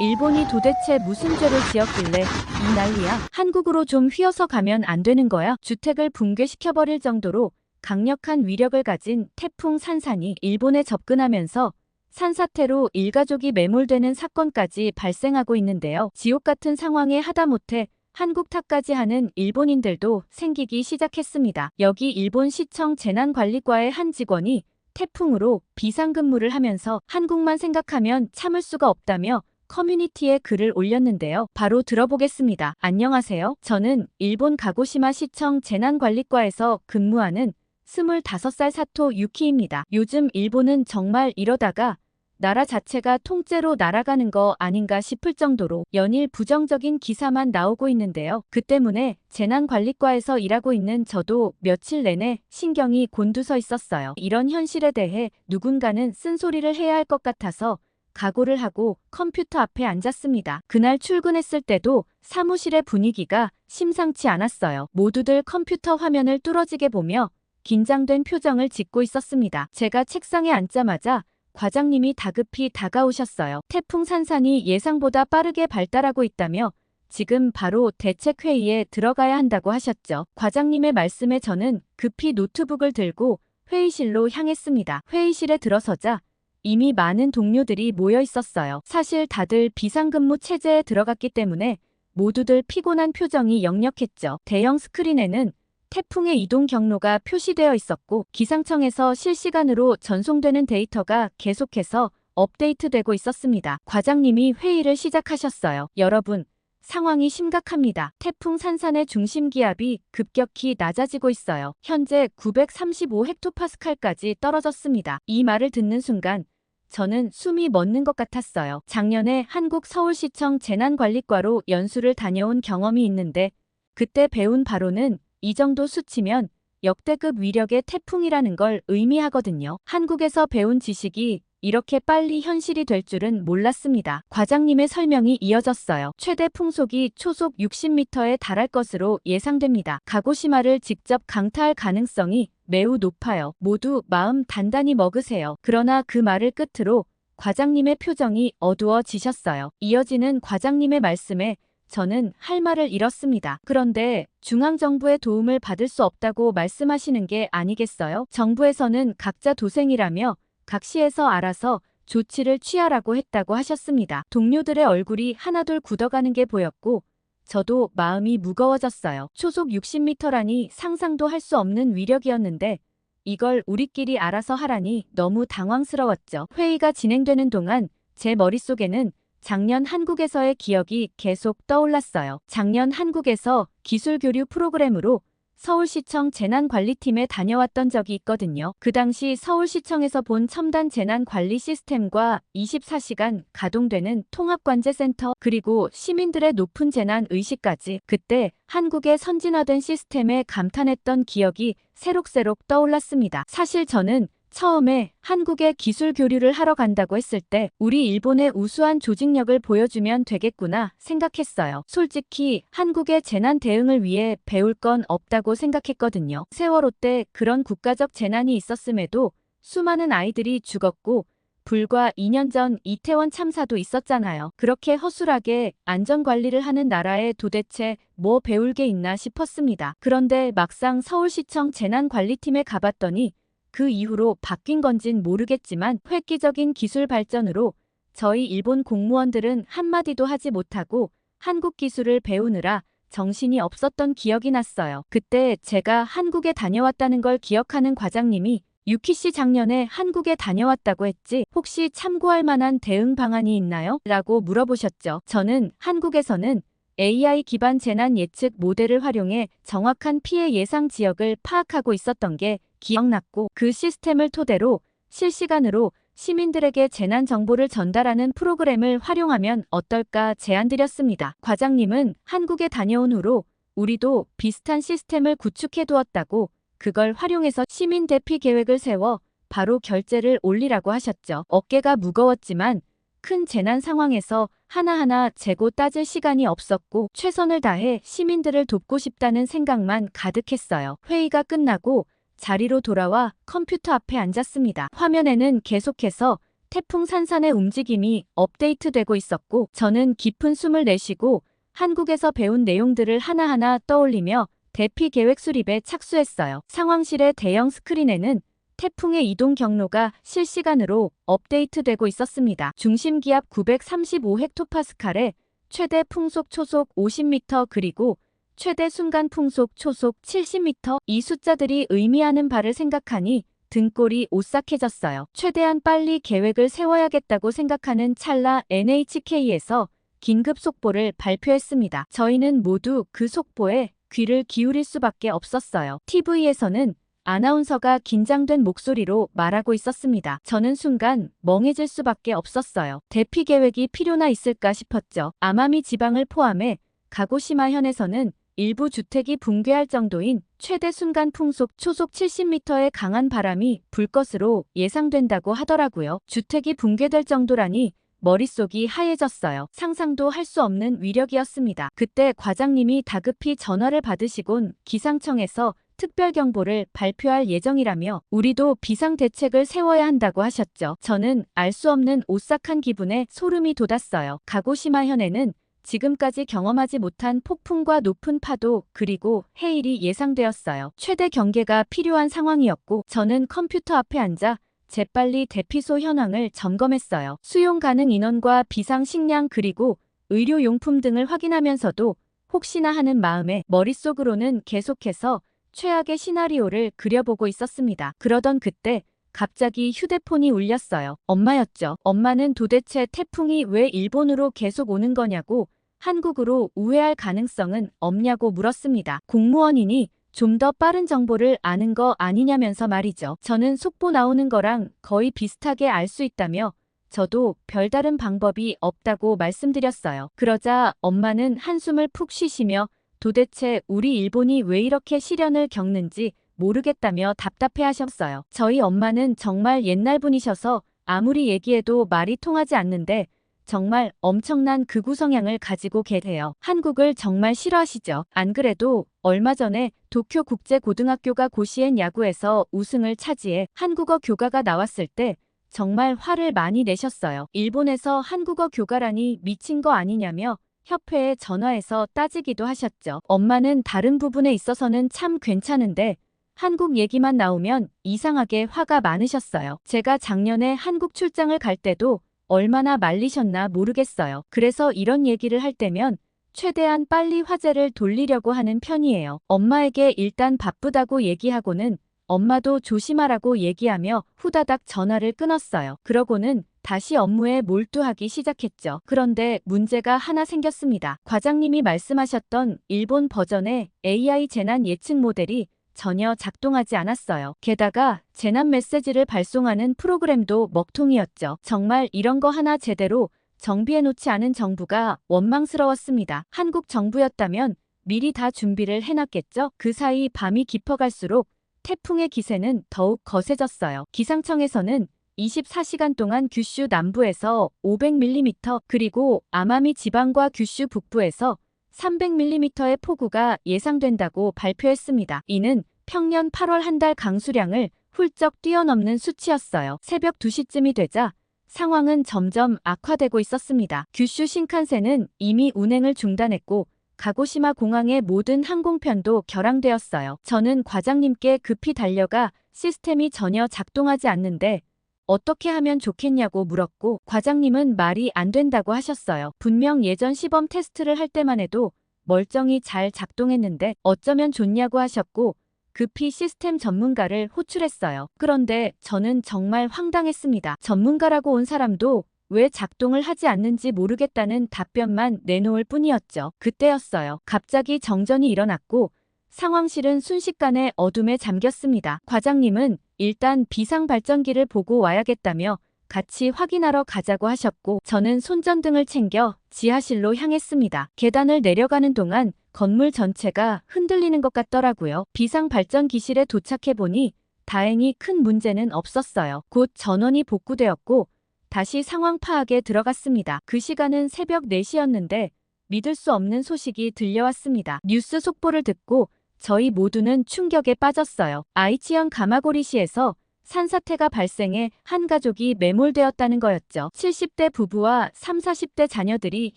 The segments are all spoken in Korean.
일본이 도대체 무슨 죄를 지었길래 이 난리야? 한국으로 좀 휘어서 가면 안 되는 거야? 주택을 붕괴시켜버릴 정도로 강력한 위력을 가진 태풍 산산이 일본에 접근하면서 산사태로 일가족이 매몰되는 사건까지 발생하고 있는데요. 지옥 같은 상황에 하다못해 한국 탓까지 하는 일본인들도 생기기 시작했습니다. 여기 일본 시청 재난관리과의 한 직원이 태풍으로 비상근무를 하면서 한국만 생각하면 참을 수가 없다며 커뮤니티에 글을 올렸는데요. 바로 들어보겠습니다. 안녕하세요. 저는 일본 가고시마 시청 재난관리과에서 근무하는 25살 사토 유키입니다. 요즘 일본은 정말 이러다가 나라 자체가 통째로 날아가는 거 아닌가 싶을 정도로 연일 부정적인 기사만 나오고 있는데요. 그 때문에 재난관리과에서 일하고 있는 저도 며칠 내내 신경이 곤두서 있었어요. 이런 현실에 대해 누군가는 쓴소리를 해야 할 것 같아서 각오를 하고 컴퓨터 앞에 앉았습니다. 그날 출근했을 때도 사무실의 분위기가 심상치 않았어요. 모두들 컴퓨터 화면을 뚫어지게 보며 긴장된 표정을 짓고 있었습니다. 제가 책상에 앉자마자 과장님이 다급히 다가오셨어요. 태풍 산산이 예상보다 빠르게 발달하고 있다며 지금 바로 대책회의에 들어가야 한다고 하셨죠. 과장님의 말씀에 저는 급히 노트북을 들고 회의실로 향했습니다. 회의실에 들어서자 이미 많은 동료들이 모여 있었어요. 사실 다들 비상근무 체제에 들어갔기 때문에 모두들 피곤한 표정이 역력했죠. 대형 스크린에는 태풍의 이동 경로가 표시되어 있었고 기상청에서 실시간으로 전송되는 데이터가 계속해서 업데이트되고 있었습니다. 과장님이 회의를 시작하셨어요. 여러분, 상황이 심각합니다. 태풍 산산의 중심 기압이 급격히 낮아지고 있어요. 현재 935헥토파스칼까지 떨어졌습니다. 이 말을 듣는 순간 저는 숨이 멎는 것 같았어요. 작년에 한국 서울시청 재난관리과로 연수를 다녀온 경험이 있는데 그때 배운 바로는 이 정도 수치면 역대급 위력의 태풍이라는 걸 의미하거든요. 한국에서 배운 지식이 이렇게 빨리 현실이 될 줄은 몰랐습니다. 과장님의 설명이 이어졌어요. 최대 풍속이 초속 60m에 달할 것으로 예상됩니다. 가고시마를 직접 강타할 가능성이 매우 높아요. 모두 마음 단단히 먹으세요. 그러나 그 말을 끝으로 과장님의 표정이 어두워지셨어요. 이어지는 과장님의 말씀에 저는 할 말을 잃었습니다. 그런데 중앙정부의 도움을 받을 수 없다고 말씀하시는 게 아니겠어요? 정부에서는 각자 도생이라며 각 시에서 알아서 조치를 취하라고 했다고 하셨습니다. 동료들의 얼굴이 하나둘 굳어가는 게 보였고 저도 마음이 무거워졌어요. 초속 60m라니 상상도 할 수 없는 위력이었는데 이걸 우리끼리 알아서 하라니 너무 당황스러웠죠. 회의가 진행되는 동안 제 머릿속에는 작년 한국에서의 기억이 계속 떠올랐어요. 작년 한국에서 기술교류 프로그램으로 서울시청 재난관리팀에 다녀왔던 적이 있거든요. 그 당시 서울시청에서 본 첨단 재난관리 시스템과 24시간 가동되는 통합관제센터 그리고 시민들의 높은 재난의식까지 그때 한국의 선진화된 시스템에 감탄했던 기억이 새록새록 떠올랐습니다. 사실 저는 처음에 한국에 기술 교류를 하러 간다고 했을 때 우리 일본의 우수한 조직력을 보여주면 되겠구나 생각했어요. 솔직히 한국의 재난 대응을 위해 배울 건 없다고 생각했거든요. 세월호 때 그런 국가적 재난이 있었음에도 수많은 아이들이 죽었고 불과 2년 전 이태원 참사도 있었잖아요. 그렇게 허술하게 안전관리를 하는 나라에 도대체 뭐 배울 게 있나 싶었습니다. 그런데 막상 서울시청 재난관리팀에 가봤더니 그 이후로 바뀐 건진 모르겠지만 획기적인 기술 발전으로 저희 일본 공무원들은 한마디도 하지 못하고 한국 기술을 배우느라 정신이 없었던 기억이 났어요. 그때 제가 한국에 다녀왔다는 걸 기억하는 과장님이 유키 씨 작년에 한국에 다녀왔다고 했지 혹시 참고할 만한 대응 방안이 있나요? 라고 물어보셨죠. 저는 한국에서는 AI 기반 재난 예측 모델을 활용해 정확한 피해 예상 지역을 파악하고 있었던 게 기억났고 그 시스템을 토대로 실시간으로 시민들에게 재난 정보를 전달하는 프로그램을 활용하면 어떨까 제안드렸습니다. 과장님은 한국에 다녀온 후로 우리도 비슷한 시스템을 구축해 두었다고 그걸 활용해서 시민 대피 계획을 세워 바로 결제를 올리라고 하셨죠. 어깨가 무거웠지만 큰 재난 상황에서 하나하나 재고 따질 시간이 없었고 최선을 다해 시민들을 돕고 싶다는 생각만 가득했어요. 회의가 끝나고 자리로 돌아와 컴퓨터 앞에 앉았습니다. 화면에는 계속해서 태풍 산산의 움직임이 업데이트되고 있었고 저는 깊은 숨을 내쉬고 한국에서 배운 내용들을 하나하나 떠올리며 대피 계획 수립에 착수했어요. 상황실의 대형 스크린에는 태풍의 이동 경로가 실시간으로 업데이트되고 있었습니다. 중심 기압 935헥토파스칼에 최대 풍속 초속 50m 그리고 최대 순간 풍속 초속 70m. 이 숫자들이 의미하는 바를 생각하니 등골이 오싹해졌어요. 최대한 빨리 계획을 세워야겠다고 생각하는 찰나 NHK에서 긴급 속보를 발표했습니다. 저희는 모두 그 속보에 귀를 기울일 수밖에 없었어요. TV에서는 아나운서가 긴장된 목소리로 말하고 있었습니다. 저는 순간 멍해질 수밖에 없었어요. 대피 계획이 필요나 있을까 싶었죠. 아마미 지방을 포함해 가고시마현에서는 일부 주택이 붕괴할 정도인 최대 순간 풍속 초속 70m의 강한 바람이 불 것으로 예상된다고 하더라고요. 주택이 붕괴될 정도라니 머릿속이 하얘졌어요. 상상도 할 수 없는 위력이었습니다. 그때 과장님이 다급히 전화를 받으시곤 기상청에서 특별경보를 발표할 예정이라며 우리도 비상대책을 세워야 한다고 하셨죠. 저는 알 수 없는 오싹한 기분에 소름이 돋았어요. 가고시마현에는 지금까지 경험하지 못한 폭풍과 높은 파도 그리고 해일이 예상되었어요. 최대 경계가 필요한 상황이었고 저는 컴퓨터 앞에 앉아 재빨리 대피소 현황을 점검했어요. 수용 가능 인원과 비상 식량 그리고 의료용품 등을 확인하면서도 혹시나 하는 마음에 머릿속으로는 계속해서 최악의 시나리오를 그려보고 있었습니다. 그러던 그때 갑자기 휴대폰이 울렸어요. 엄마였죠. 엄마는 도대체 태풍이 왜 일본으로 계속 오는 거냐고 한국으로 우회할 가능성은 없냐고 물었습니다. 공무원이니 좀 더 빠른 정보를 아는 거 아니냐면서 말이죠. 저는 속보 나오는 거랑 거의 비슷하게 알 수 있다며 저도 별다른 방법이 없다고 말씀드렸어요. 그러자 엄마는 한숨을 푹 쉬시며 도대체 우리 일본이 왜 이렇게 시련을 겪는지 모르겠다며 답답해하셨어요. 저희 엄마는 정말 옛날 분이셔서 아무리 얘기해도 말이 통하지 않는데 정말 엄청난 극우 성향을 가지고 계세요. 한국을 정말 싫어하시죠. 안 그래도 얼마 전에 도쿄국제고등학교가 고시엔 야구에서 우승을 차지해 한국어 교과가 나왔을 때 정말 화를 많이 내셨어요. 일본에서 한국어 교과라니 미친 거 아니냐며 협회에 전화해서 따지기도 하셨죠. 엄마는 다른 부분에 있어서는 참 괜찮은데 한국 얘기만 나오면 이상하게 화가 많으셨어요. 제가 작년에 한국 출장을 갈 때도 얼마나 말리셨나 모르겠어요. 그래서 이런 얘기를 할 때면 최대한 빨리 화제를 돌리려고 하는 편이에요. 엄마에게 일단 바쁘다고 얘기하고는 엄마도 조심하라고 얘기하며 후다닥 전화를 끊었어요. 그러고는 다시 업무에 몰두하기 시작했죠. 그런데 문제가 하나 생겼습니다. 과장님이 말씀하셨던 일본 버전의 AI 재난 예측 모델이 전혀 작동하지 않았어요. 게다가 재난 메시지를 발송하는 프로그램도 먹통이었죠. 정말 이런 거 하나 제대로 정비해놓지 않은 정부가 원망스러웠습니다. 한국 정부였다면 미리 다 준비를 해놨겠죠? 그 사이 밤이 깊어갈수록 태풍의 기세는 더욱 거세졌어요. 기상청에서는 24시간 동안 규슈 남부에서 500mm 그리고 아마미 지방과 규슈 북부에서 300mm의 폭우가 예상된다고 발표했습니다. 이는 평년 8월 한 달 강수량을 훌쩍 뛰어넘는 수치였어요. 새벽 2시쯤이 되자 상황은 점점 악화되고 있었습니다. 규슈 신칸센은 이미 운행을 중단했고 가고시마 공항의 모든 항공편도 결항되었어요. 저는 과장님께 급히 달려가 시스템이 전혀 작동하지 않는데 어떻게 하면 좋겠냐고 물었고 과장님은 말이 안 된다고 하셨어요. 분명 예전 시범 테스트를 할 때만 해도 멀쩡히 잘 작동했는데 어쩌면 좋냐고 하셨고 급히 시스템 전문가를 호출했어요. 그런데 저는 정말 황당했습니다. 전문가라고 온 사람도 왜 작동을 하지 않는지 모르겠다는 답변만 내놓을 뿐이었죠. 그때였어요. 갑자기 정전이 일어났고 상황실은 순식간에 어둠에 잠겼습니다. 과장님은 일단 비상발전기를 보고 와야겠다며 같이 확인하러 가자고 하셨고 저는 손전등을 챙겨 지하실로 향했습니다. 계단을 내려가는 동안 건물 전체가 흔들리는 것 같더라고요. 비상발전기실에 도착해보니 다행히 큰 문제는 없었어요. 곧 전원이 복구되었고 다시 상황 파악에 들어갔습니다. 그 시간은 새벽 4시였는데 믿을 수 없는 소식이 들려왔습니다. 뉴스 속보를 듣고 저희 모두는 충격에 빠졌어요. 아이치현 가마고리시에서 산사태가 발생해 한 가족이 매몰되었다는 거였죠. 70대 부부와 3, 40대 자녀들이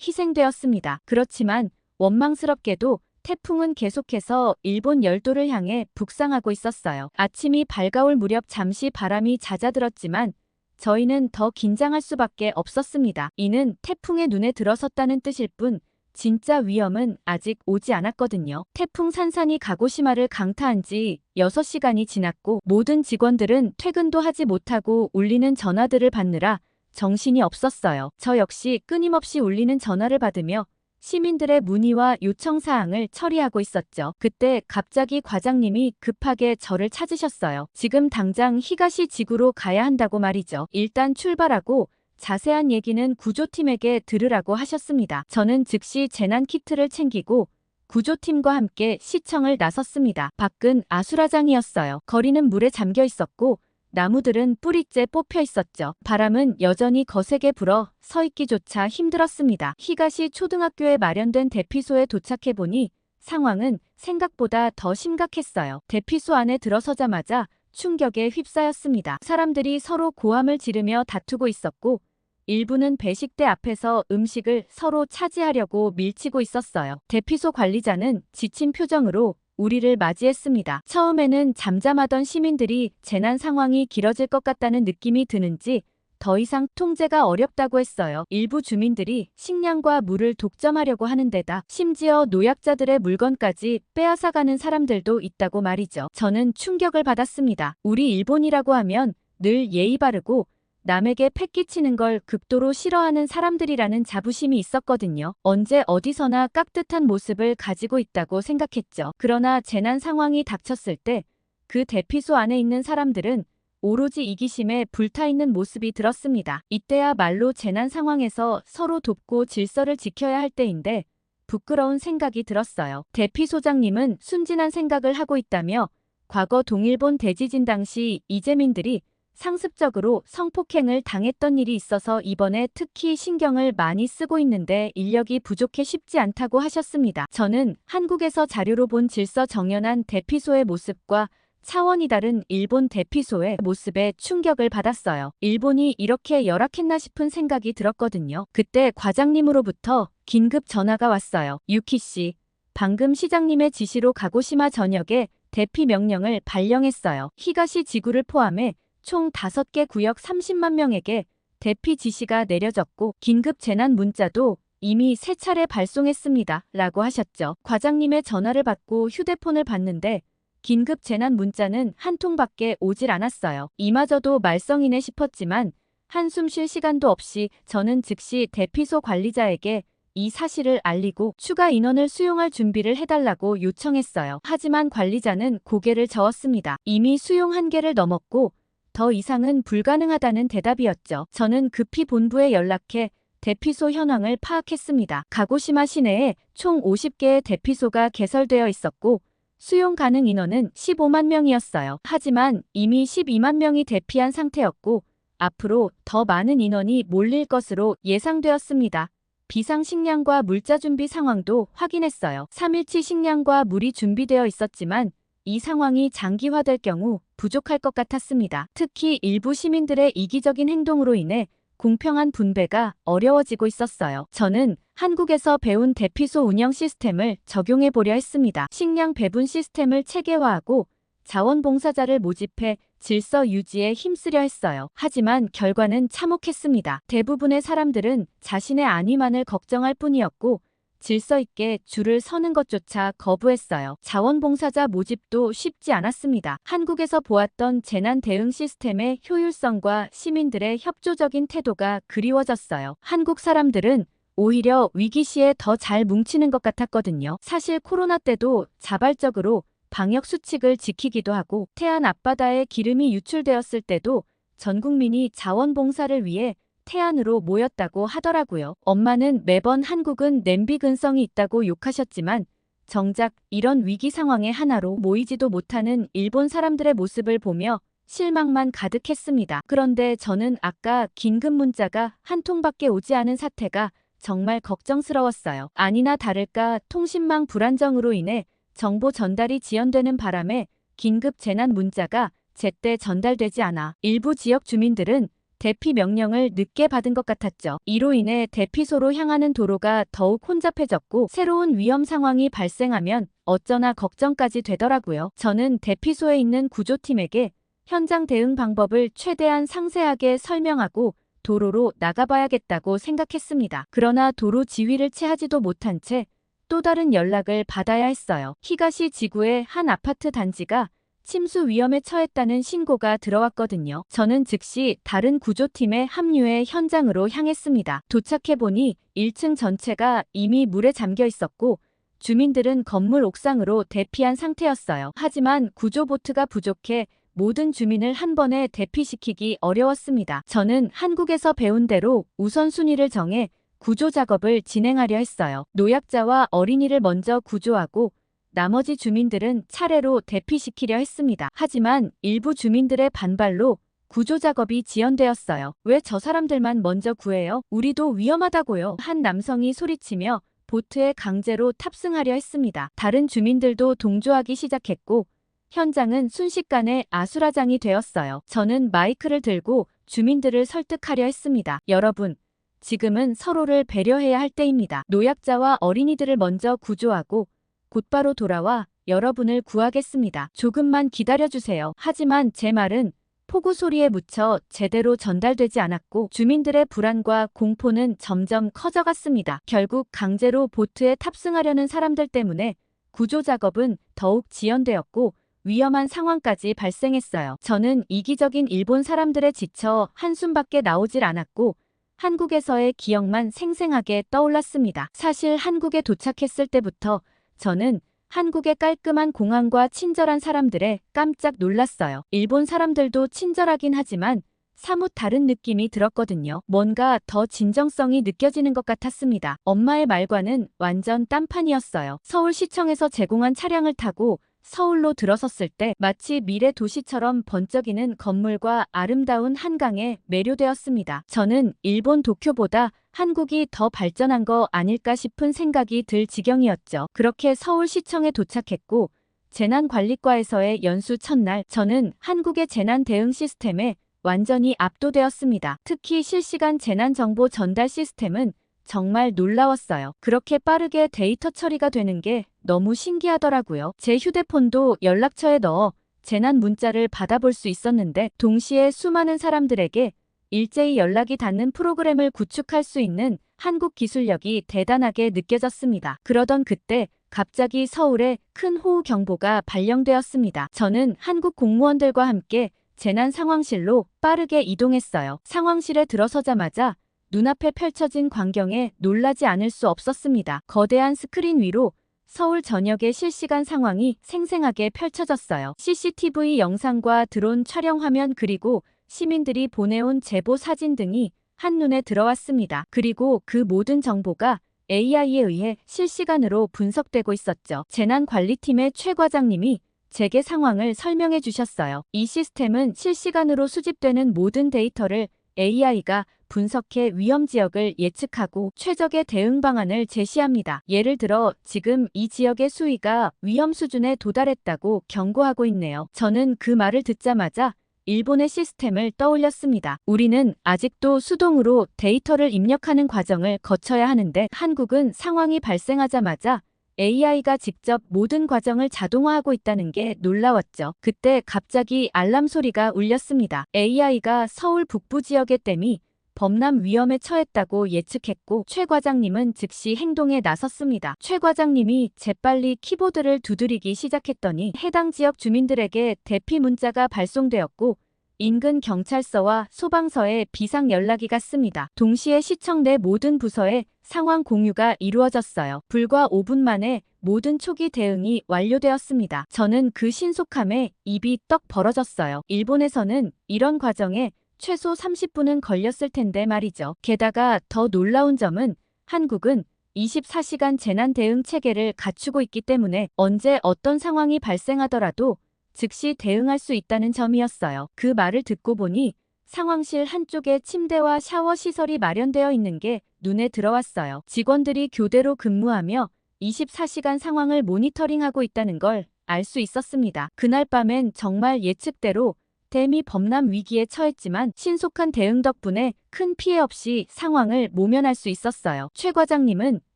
희생되었습니다. 그렇지만 원망스럽게도 태풍은 계속해서 일본 열도를 향해 북상하고 있었어요. 아침이 밝아올 무렵 잠시 바람이 잦아들었지만 저희는 더 긴장할 수밖에 없었습니다. 이는 태풍의 눈에 들어섰다는 뜻일 뿐 진짜 위험은 아직 오지 않았거든요. 태풍 산산이 가고시마를 강타한 지 6시간이 지났고 모든 직원들은 퇴근도 하지 못하고 울리는 전화들을 받느라 정신이 없었어요. 저 역시 끊임없이 울리는 전화를 받으며 시민들의 문의와 요청사항을 처리하고 있었죠. 그때 갑자기 과장님이 급하게 저를 찾으셨어요. 지금 당장 히가시 지구로 가야 한다고 말이죠. 일단 출발하고 자세한 얘기는 구조팀에게 들으라고 하셨습니다. 저는 즉시 재난 키트를 챙기고 구조팀과 함께 시청을 나섰습니다. 밖은 아수라장이었어요. 거리는 물에 잠겨 있었고 나무들은 뿌리째 뽑혀 있었죠. 바람은 여전히 거세게 불어 서 있기조차 힘들었습니다. 히가시 초등학교에 마련된 대피소에 도착해보니 상황은 생각보다 더 심각했어요. 대피소 안에 들어서자마자 충격에 휩싸였습니다. 사람들이 서로 고함을 지르며 다투고 있었고 일부는 배식대 앞에서 음식을 서로 차지하려고 밀치고 있었어요. 대피소 관리자는 지친 표정으로 우리를 맞이했습니다. 처음에는 잠잠하던 시민들이 재난 상황이 길어질 것 같다는 느낌이 드는지 더 이상 통제가 어렵다고 했어요. 일부 주민들이 식량과 물을 독점하려고 하는 데다 심지어 노약자들의 물건까지 빼앗아가는 사람들도 있다고 말이죠. 저는 충격을 받았습니다. 우리 일본이라고 하면 늘 예의 바르고 남에게 패 끼치는 걸 극도로 싫어하는 사람들이라는 자부심이 있었거든요. 언제 어디서나 깍듯한 모습을 가지고 있다고 생각했죠. 그러나 재난 상황이 닥쳤을 때 그 대피소 안에 있는 사람들은 오로지 이기심에 불타있는 모습이 들었습니다. 이때야말로 재난 상황에서 서로 돕고 질서를 지켜야 할 때인데 부끄러운 생각이 들었어요. 대피소장님은 순진한 생각을 하고 있다며 과거 동일본 대지진 당시 이재민들이 상습적으로 성폭행을 당했던 일이 있어서 이번에 특히 신경을 많이 쓰고 있는데 인력이 부족해 쉽지 않다고 하셨습니다. 저는 한국에서 자료로 본 질서 정연한 대피소의 모습과 차원이 다른 일본 대피소의 모습에 충격을 받았어요. 일본이 이렇게 열악했나 싶은 생각이 들었거든요. 그때 과장님으로부터 긴급 전화가 왔어요. 유키 씨, 방금 시장님의 지시로 가고시마 전역에 대피 명령을 발령했어요. 히가시 지구를 포함해 총 5개 구역 30만 명에게 대피 지시가 내려졌고 긴급 재난 문자도 이미 3차례 발송했습니다. 라고 하셨죠. 과장님의 전화를 받고 휴대폰을 봤는데 긴급 재난 문자는 한 통밖에 오질 않았어요. 이마저도 말썽이네 싶었지만 한숨 쉴 시간도 없이 저는 즉시 대피소 관리자에게 이 사실을 알리고 추가 인원을 수용할 준비를 해달라고 요청했어요. 하지만 관리자는 고개를 저었습니다. 이미 수용 한계를 넘었고 더 이상은 불가능하다는 대답이었죠. 저는 급히 본부에 연락해 대피소 현황을 파악했습니다. 가고시마 시내에 총 50개의 대피소가 개설되어 있었고 수용 가능 인원은 15만 명이었어요. 하지만 이미 12만 명이 대피한 상태였고 앞으로 더 많은 인원이 몰릴 것으로 예상되었습니다. 비상식량과 물자 준비 상황도 확인했어요. 3일치 식량과 물이 준비되어 있었지만 이 상황이 장기화될 경우 부족할 것 같았습니다. 특히 일부 시민들의 이기적인 행동으로 인해 공평한 분배가 어려워지고 있었어요. 저는 한국에서 배운 대피소 운영 시스템을 적용해 보려 했습니다. 식량 배분 시스템을 체계화하고 자원봉사자를 모집해 질서 유지에 힘쓰려 했어요. 하지만 결과는 참혹했습니다. 대부분의 사람들은 자신의 안위만을 걱정할 뿐이었고 질서 있게 줄을 서는 것조차 거부했어요. 자원봉사자 모집도 쉽지 않았습니다. 한국에서 보았던 재난 대응 시스템의 효율성과 시민들의 협조적인 태도가 그리워졌어요. 한국 사람들은 오히려 위기 시에 더 잘 뭉치는 것 같았거든요. 사실 코로나 때도 자발적으로 방역 수칙을 지키기도 하고 태안 앞바다에 기름이 유출되었을 때도 전 국민이 자원봉사를 위해 태안으로 모였다고 하더라고요. 엄마는 매번 한국은 냄비 근성이 있다고 욕하셨지만 정작 이런 위기 상황에 하나로 모이지도 못하는 일본 사람들의 모습을 보며 실망만 가득했습니다. 그런데 저는 아까 긴급 문자가 한 통밖에 오지 않은 사태가 정말 걱정스러웠어요. 아니나 다를까 통신망 불안정으로 인해 정보 전달이 지연되는 바람에 긴급 재난 문자가 제때 전달되지 않아 일부 지역 주민들은 대피 명령을 늦게 받은 것 같았죠. 이로 인해 대피소로 향하는 도로가 더욱 혼잡해졌고 새로운 위험 상황이 발생하면 어쩌나 걱정까지 되더라고요. 저는 대피소에 있는 구조팀에게 현장 대응 방법을 최대한 상세하게 설명하고 도로로 나가봐야겠다고 생각했습니다. 그러나 도로 지휘를 채하지도 못한 채 또 다른 연락을 받아야 했어요. 히가시 지구의 한 아파트 단지가 침수 위험에 처했다는 신고가 들어왔거든요. 저는 즉시 다른 구조팀에 합류해 현장으로 향했습니다. 도착해보니 1층 전체가 이미 물에 잠겨 있었고 주민들은 건물 옥상으로 대피한 상태였어요. 하지만 구조보트가 부족해 모든 주민을 한 번에 대피시키기 어려웠습니다. 저는 한국에서 배운 대로 우선순위를 정해 구조 작업을 진행하려 했어요. 노약자와 어린이를 먼저 구조하고 나머지 주민들은 차례로 대피시키려 했습니다. 하지만 일부 주민들의 반발로 구조 작업이 지연되었어요. 왜 저 사람들만 먼저 구해요? 우리도 위험하다고요. 한 남성이 소리치며 보트에 강제로 탑승하려 했습니다. 다른 주민들도 동조하기 시작했고 현장은 순식간에 아수라장이 되었어요. 저는 마이크를 들고 주민들을 설득하려 했습니다. 여러분, 지금은 서로를 배려해야 할 때입니다. 노약자와 어린이들을 먼저 구조하고 곧바로 돌아와 여러분을 구하겠습니다. 조금만 기다려주세요. 하지만 제 말은 폭우 소리에 묻혀 제대로 전달되지 않았고 주민들의 불안과 공포는 점점 커져갔습니다. 결국 강제로 보트에 탑승하려는 사람들 때문에 구조 작업은 더욱 지연되었고 위험한 상황까지 발생했어요. 저는 이기적인 일본 사람들에 지쳐 한숨밖에 나오질 않았고 한국에서의 기억만 생생하게 떠올랐습니다. 사실 한국에 도착했을 때부터 저는 한국의 깔끔한 공항과 친절한 사람들에 깜짝 놀랐어요. 일본 사람들도 친절하긴 하지만 사뭇 다른 느낌이 들었거든요. 뭔가 더 진정성이 느껴지는 것 같았습니다. 엄마의 말과는 완전 딴판이었어요. 서울시청에서 제공한 차량을 타고 서울로 들어섰을 때 마치 미래 도시처럼 번쩍이는 건물과 아름다운 한강에 매료되었습니다. 저는 일본 도쿄보다 한국이 더 발전한 거 아닐까 싶은 생각이 들 지경이었죠. 그렇게 서울시청에 도착했고 재난관리과에서의 연수 첫날 저는 한국의 재난 대응 시스템에 완전히 압도되었습니다. 특히 실시간 재난정보 전달 시스템은 정말 놀라웠어요. 그렇게 빠르게 데이터 처리가 되는 게 너무 신기하더라고요. 제 휴대폰도 연락처에 넣어 재난 문자를 받아볼 수 있었는데 동시에 수많은 사람들에게 일제히 연락이 닿는 프로그램을 구축할 수 있는 한국 기술력이 대단하게 느껴졌습니다. 그러던 그때 갑자기 서울에 큰 호우 경보가 발령되었습니다. 저는 한국 공무원들과 함께 재난 상황실로 빠르게 이동했어요. 상황실에 들어서자마자 눈앞에 펼쳐진 광경에 놀라지 않을 수 없었습니다. 거대한 스크린 위로 서울 전역의 실시간 상황이 생생하게 펼쳐졌어요. CCTV 영상과 드론 촬영 화면 그리고 시민들이 보내온 제보 사진 등이 한눈에 들어왔습니다. 그리고 그 모든 정보가 AI에 의해 실시간으로 분석되고 있었죠. 재난관리팀의 최 과장님이 제게 상황을 설명해 주셨어요. 이 시스템은 실시간으로 수집되는 모든 데이터를 AI가 분석해 위험 지역을 예측하고 최적의 대응 방안을 제시합니다. 예를 들어 지금 이 지역의 수위가 위험 수준에 도달했다고 경고하고 있네요. 저는 그 말을 듣자마자 일본의 시스템을 떠올렸습니다. 우리는 아직도 수동으로 데이터를 입력하는 과정을 거쳐야 하는데 한국은 상황이 발생하자마자 AI가 직접 모든 과정을 자동화하고 있다는 게 놀라웠죠. 그때 갑자기 알람 소리가 울렸습니다. AI가 서울 북부 지역의 댐이 범람 위험에 처했다고 예측했고 최 과장님은 즉시 행동에 나섰습니다. 최 과장님이 재빨리 키보드를 두드리기 시작했더니 해당 지역 주민들에게 대피 문자가 발송되었고 인근 경찰서와 소방서에 비상 연락이 갔습니다. 동시에 시청 내 모든 부서에 상황 공유가 이루어졌어요. 불과 5분 만에 모든 초기 대응이 완료되었습니다. 저는 그 신속함에 입이 떡 벌어졌어요. 일본에서는 이런 과정에 최소 30분은 걸렸을 텐데 말이죠. 게다가 더 놀라운 점은 한국은 24시간 재난 대응 체계를 갖추고 있기 때문에 언제 어떤 상황이 발생하더라도 즉시 대응할 수 있다는 점이었어요. 그 말을 듣고 보니 상황실 한쪽에 침대와 샤워 시설이 마련되어 있는 게 눈에 들어왔어요. 직원들이 교대로 근무하며 24시간 상황을 모니터링하고 있다는 걸 알 수 있었습니다. 그날 밤엔 정말 예측대로 댐이 범람 위기에 처했지만 신속한 대응 덕분에 큰 피해 없이 상황을 모면할 수 있었어요. 최 과장님은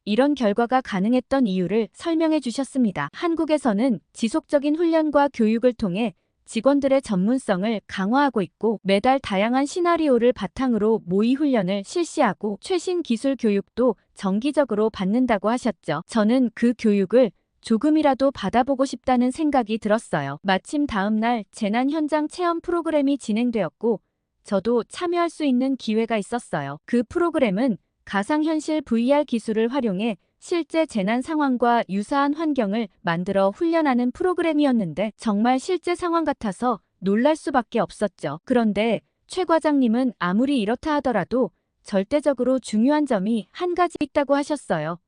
이런 결과가 가능했던 이유를 설명해 주셨습니다. 한국에서는 지속적인 훈련과 교육을 통해 직원들의 전문성을 강화하고 있고 매달 다양한 시나리오를 바탕으로 모의 훈련을 실시하고 최신 기술 교육도 정기적으로 받는다고 하셨죠. 저는 그 교육을 조금이라도 받아보고 싶다는 생각이 들었어요. 마침 다음 날 재난 현장 체험 프로그램이 진행되었고 저도 참여할 수 있는 기회가 있었어요. 그 프로그램은 가상현실 VR 기술을 활용해 실제 재난 상황과 유사한 환경을 만들어 훈련하는 프로그램이었는데 정말 실제 상황 같아서 놀랄 수밖에 없었죠. 그런데 최 과장님은 아무리 이렇다 하더라도 절대적으로 중요한 점이 한 가지 있다고 하셨어요.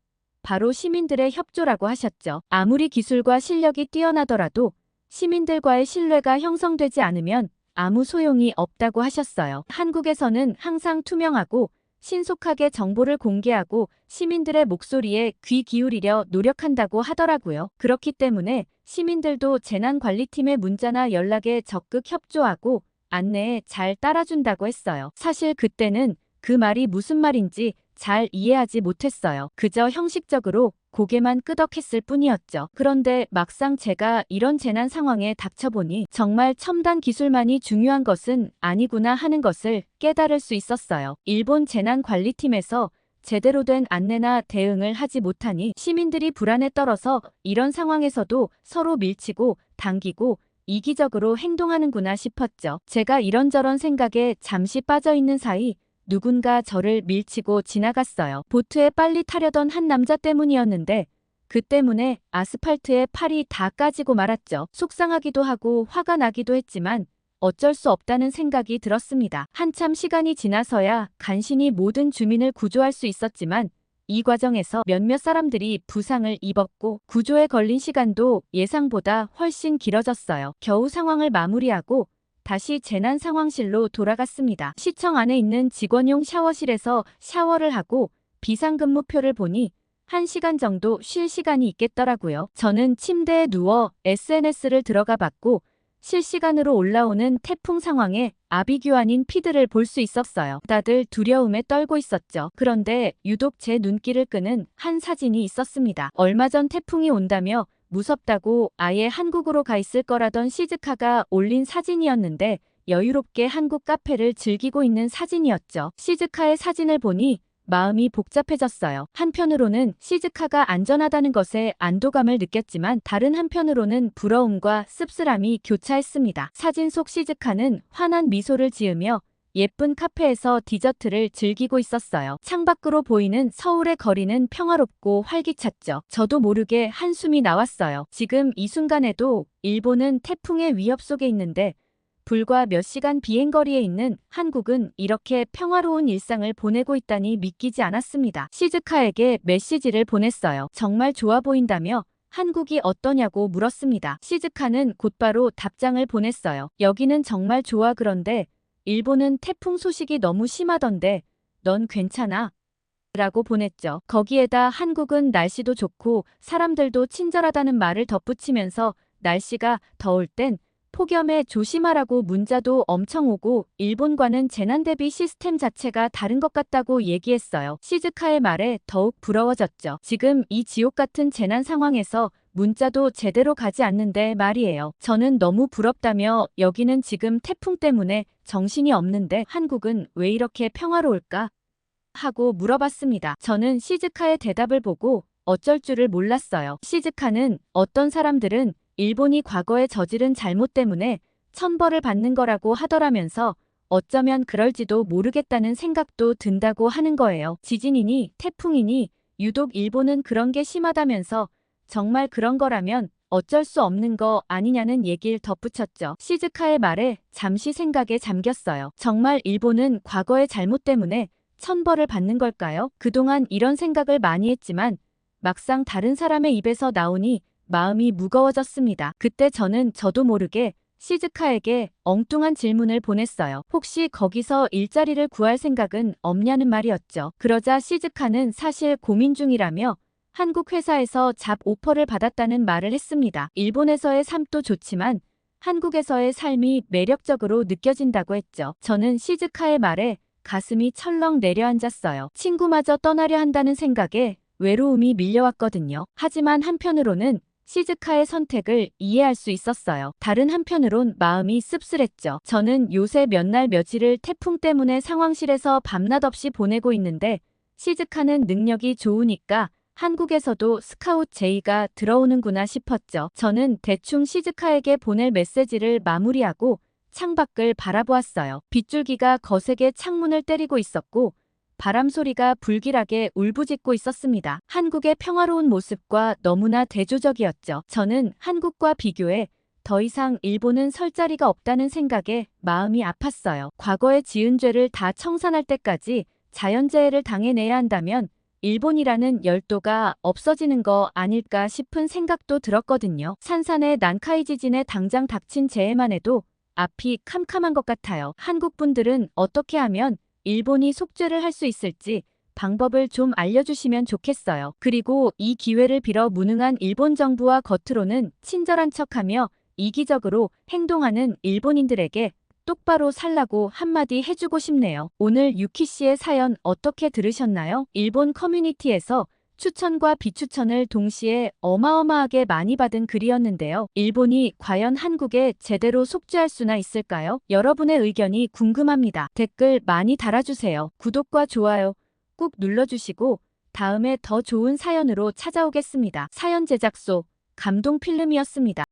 바로 시민들의 협조라고 하셨죠. 아무리 기술과 실력이 뛰어나더라도 시민들과의 신뢰가 형성되지 않으면 아무 소용이 없다고 하셨어요. 한국에서는 항상 투명하고 신속하게 정보를 공개하고 시민들의 목소리에 귀 기울이려 노력한다고 하더라고요. 그렇기 때문에 시민들도 재난관리팀의 문자나 연락에 적극 협조하고 안내에 잘 따라준다고 했어요. 사실 그때는 그 말이 무슨 말인지 잘 이해하지 못했어요. 그저 형식적으로 고개만 끄덕했을 뿐이었죠. 그런데 막상 제가 이런 재난 상황에 닥쳐보니 정말 첨단 기술만이 중요한 것은 아니구나 하는 것을 깨달을 수 있었어요. 일본 재난관리팀에서 제대로 된 안내나 대응을 하지 못하니 시민들이 불안에 떨어서 이런 상황에서도 서로 밀치고 당기고 이기적으로 행동하는구나 싶었죠. 제가 이런저런 생각에 잠시 빠져있는 사이 누군가 저를 밀치고 지나갔어요. 보트에 빨리 타려던 한 남자 때문이었는데 그 때문에 아스팔트에 팔이 다 까지고 말았죠. 속상하기도 하고 화가 나기도 했지만 어쩔 수 없다는 생각이 들었습니다. 한참 시간이 지나서야 간신히 모든 주민을 구조할 수 있었지만 이 과정에서 몇몇 사람들이 부상을 입었고 구조에 걸린 시간도 예상보다 훨씬 길어졌어요. 겨우 상황을 마무리하고 다시 재난 상황실로 돌아갔습니다. 시청 안에 있는 직원용 샤워실에서 샤워를 하고 비상근무표를 보니 1시간 정도 쉴 시간이 있겠더라고요. 저는 침대에 누워 SNS를 들어가 봤고 실시간으로 올라오는 태풍 상황에 아비규환인 피드를 볼 수 있었어요. 다들 두려움에 떨고 있었죠. 그런데 유독 제 눈길을 끄는 한 사진이 있었습니다. 얼마 전 태풍이 온다며 무섭다고 아예 한국으로 가 있을 거라던 시즈카가 올린 사진이었는데 여유롭게 한국 카페를 즐기고 있는 사진이었죠. 시즈카의 사진을 보니 마음이 복잡해졌어요. 한편으로는 시즈카가 안전하다는 것에 안도감을 느꼈지만 다른 한편으로는 부러움과 씁쓸함이 교차했습니다. 사진 속 시즈카는 환한 미소를 지으며 예쁜 카페에서 디저트를 즐기고 있었어요. 창밖으로 보이는 서울의 거리는 평화롭고 활기찼죠. 저도 모르게 한숨이 나왔어요. 지금 이 순간에도 일본은 태풍의 위협 속에 있는데 불과 몇 시간 비행거리에 있는 한국은 이렇게 평화로운 일상을 보내고 있다니 믿기지 않았습니다. 시즈카에게 메시지를 보냈어요. 정말 좋아 보인다며 한국이 어떠냐고 물었습니다. 시즈카는 곧바로 답장을 보냈어요. 여기는 정말 좋아. 그런데 일본은 태풍 소식이 너무 심하던데 넌 괜찮아? 라고 보냈죠. 거기에다 한국은 날씨도 좋고 사람들도 친절하다는 말을 덧붙이면서 날씨가 더울 땐 폭염에 조심하라고 문자도 엄청 오고 일본과는 재난 대비 시스템 자체가 다른 것 같다고 얘기했어요. 시즈카의 말에 더욱 부러워졌죠. 지금 이 지옥 같은 재난 상황에서 문자도 제대로 가지 않는데 말이에요. 저는 너무 부럽다며 여기는 지금 태풍 때문에 정신이 없는데 한국은 왜 이렇게 평화로울까? 하고 물어봤습니다. 저는 시즈카의 대답을 보고 어쩔 줄을 몰랐어요. 시즈카는 어떤 사람들은 일본이 과거에 저지른 잘못 때문에 천벌을 받는 거라고 하더라면서 어쩌면 그럴지도 모르겠다는 생각도 든다고 하는 거예요. 지진이니 태풍이니 유독 일본은 그런 게 심하다면서 정말 그런 거라면 어쩔 수 없는 거 아니냐는 얘기를 덧붙였죠. 시즈카의 말에 잠시 생각에 잠겼어요. 정말 일본은 과거의 잘못 때문에 천벌을 받는 걸까요? 그동안 이런 생각을 많이 했지만 막상 다른 사람의 입에서 나오니 마음이 무거워졌습니다. 그때 저는 저도 모르게 시즈카에게 엉뚱한 질문을 보냈어요. 혹시 거기서 일자리를 구할 생각은 없냐는 말이었죠. 그러자 시즈카는 사실 고민 중이라며 한국 회사에서 잡 오퍼를 받았다는 말을 했습니다. 일본에서의 삶도 좋지만 한국에서의 삶이 매력적으로 느껴진다고 했죠. 저는 시즈카의 말에 가슴이 철렁 내려앉았어요. 친구마저 떠나려 한다는 생각에 외로움이 밀려왔거든요. 하지만 한편으로는 시즈카의 선택을 이해할 수 있었어요. 다른 한편으론 마음이 씁쓸했죠. 저는 요새 몇 날 며칠을 태풍 때문에 상황실에서 밤낮 없이 보내고 있는데 시즈카는 능력이 좋으니까 한국에서도 스카웃 제의가 들어오는구나 싶었죠. 저는 대충 시즈카에게 보낼 메시지를 마무리하고 창밖을 바라보았어요. 빗줄기가 거세게 창문을 때리고 있었고 바람 소리가 불길하게 울부짖고 있었습니다. 한국의 평화로운 모습과 너무나 대조적이었죠. 저는 한국과 비교해 더 이상 일본은 설 자리가 없다는 생각에 마음이 아팠어요. 과거에 지은 죄를 다 청산할 때까지 자연재해를 당해내야 한다면 일본이라는 열도가 없어지는 거 아닐까 싶은 생각도 들었거든요. 산산의 난카이 지진에 당장 닥친 재해만 해도 앞이 캄캄한 것 같아요. 한국 분들은 어떻게 하면 일본이 속죄를 할 수 있을지 방법을 좀 알려주시면 좋겠어요. 그리고 이 기회를 빌어 무능한 일본 정부와 겉으로는 친절한 척하며 이기적으로 행동하는 일본인들에게 똑바로 살라고 한마디 해주고 싶네요. 오늘 유키 씨의 사연 어떻게 들으셨나요? 일본 커뮤니티에서 추천과 비추천을 동시에 어마어마하게 많이 받은 글이었는데요. 일본이 과연 한국에 제대로 속죄할 수나 있을까요? 여러분의 의견이 궁금합니다. 댓글 많이 달아주세요. 구독과 좋아요 꾹 눌러주시고 다음에 더 좋은 사연으로 찾아오겠습니다. 사연 제작소 감동필름이었습니다.